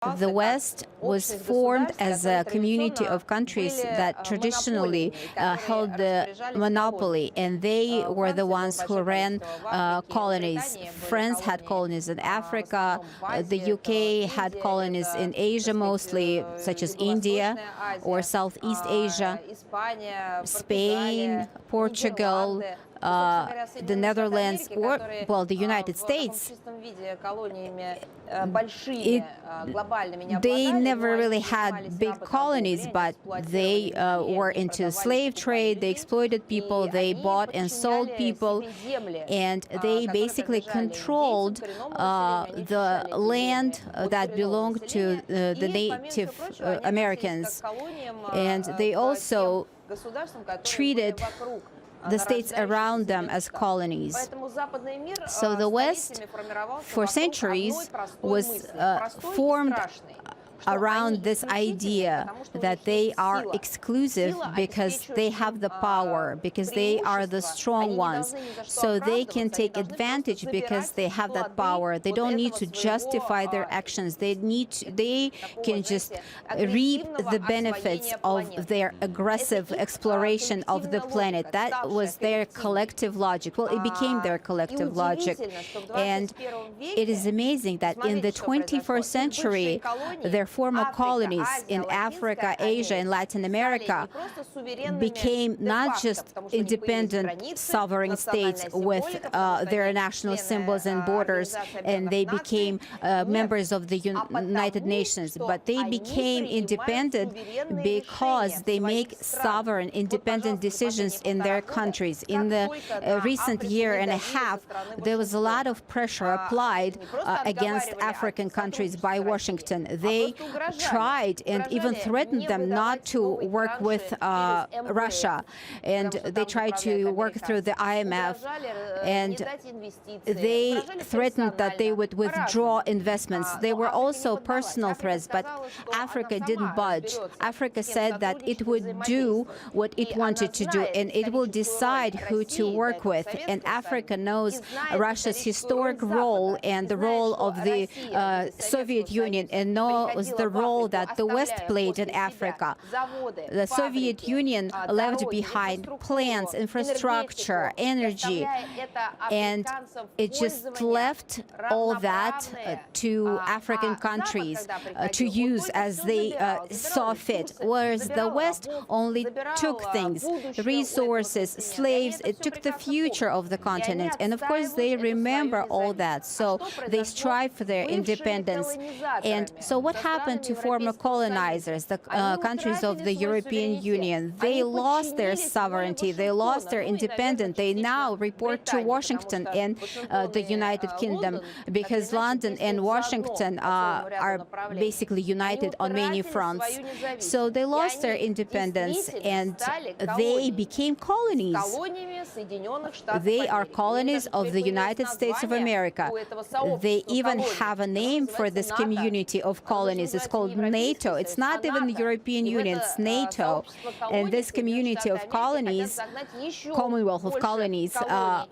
The West was formed as a community of countries that traditionally held the monopoly, and they were the ones who ran colonies. France had colonies in Africa, the UK had colonies in Asia mostly, such as India or Southeast Asia, Spain, Portugal, the Netherlands, or, well, the United States. They never really had big colonies, but they were into slave trade, they exploited people, they bought and sold people, and they basically controlled the land that belonged to the Native Americans. And they also treated the states around them as colonies. So the West, for centuries, was formed around this idea that they are exclusive because they have the power, because they are the strong ones. So they can take advantage because they have that power. They don't need to justify their actions. They can just reap the benefits of their aggressive exploration of the planet. That was their collective logic. Well, it became their collective logic. And it is amazing that in the 21st century, their former colonies in Africa, Asia, and Latin America became not just independent sovereign states with their national symbols and borders, and they became members of the United Nations, but they became independent because they make sovereign, independent decisions in their countries. In the recent year and a half, there was a lot of pressure applied against African countries by Washington. They tried and even threatened them not to work with Russia, and they tried to work through the IMF, and they threatened that they would withdraw investments. There were also personal threats, but Africa didn't budge. Africa said that it would do what it wanted to do, and it will decide who to work with. And Africa knows Russia's historic role and the role of the Soviet Union, and knows the role that the West played in Africa. The Soviet Union left behind plants, infrastructure, energy, and it just left all that to African countries to use as they saw fit, whereas the West only took things, resources, slaves. It took the future of the continent, and of course they remember all that, so they strive for their independence. And so what happened to former colonizers, the countries of the European Union? They lost their sovereignty, they lost their independence. They now report to Washington and the United Kingdom, because London and Washington are basically united on many fronts. So they lost their independence and they became colonies. They are colonies of the United States of America. They even have a name for this community of colonies. It's called NATO. It's not even the European Union, it's NATO. And this community of colonies, Commonwealth of Colonies,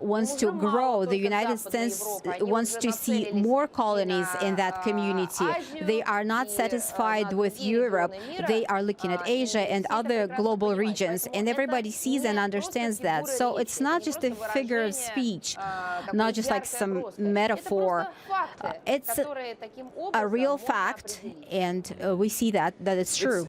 wants to grow. The United States wants to see more colonies in that community. They are not satisfied with Europe. They are looking at Asia and other global regions, and everybody sees and understands that. So it's not just a figure of speech, not just like some metaphor. It's a real fact, and we see that it's true.